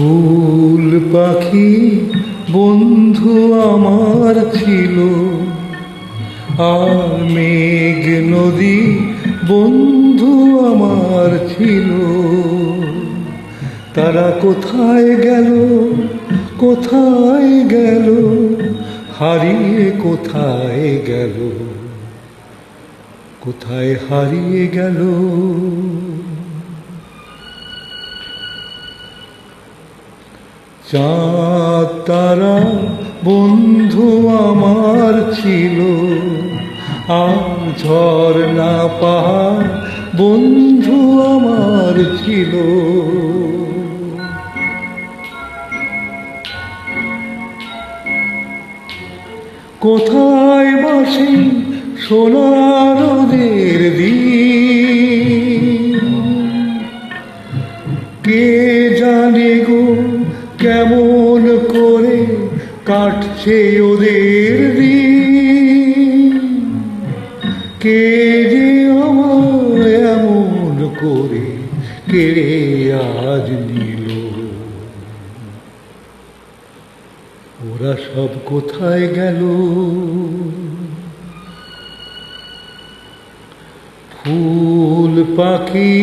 ফুল পাখি বন্ধু আমার ছিল, আর মেঘ নদী বন্ধু আমার ছিল। তারা কোথায় গেল, কোথায় গেল, হারিয়ে কোথায় গেল, কোথায় হারিয়ে গেল। চাঁদ তারা বন্ধু আমার ছিল, আর ঝর্ণা পাহাড় বন্ধু আমার ছিল। কোথায় বাসে সোনার রোদের দিন, কে জানে গো কেমন করে কাটছে ওদের দিন। কে যে আমার এমন করে কেড়ে আজ নিল, ওরা সব কোথায় গেল। ফুল পাখি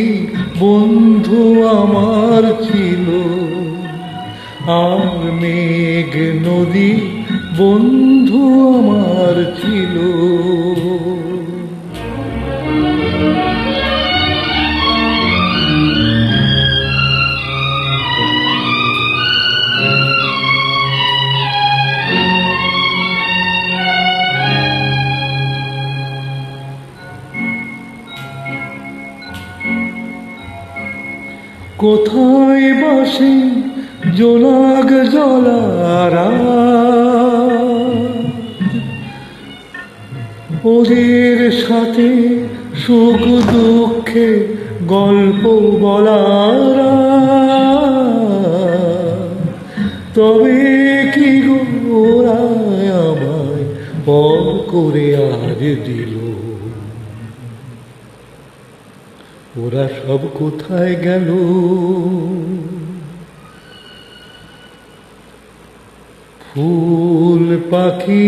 বন্ধু আমার ছিল, আর মেঘ নদী বন্ধু আমার ছিল। কোথায় বাসে জোনাগ জলারা, ওদের সাথে সুখ দুঃখে গল্প বলারা। তবে কি গো ওরা আমায় পর করে আজ দিল, ওরা সব কোথায় গেল। ফুল পাখি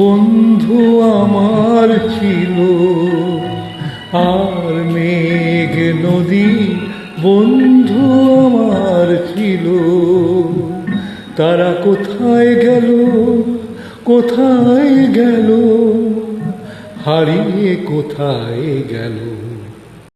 বন্ধু আমার ছিল, আর মেঘ নদী বন্ধু আমার ছিল। তারা কোথায় গেল, কোথায় গেল, হারিয়ে কোথায় গেল।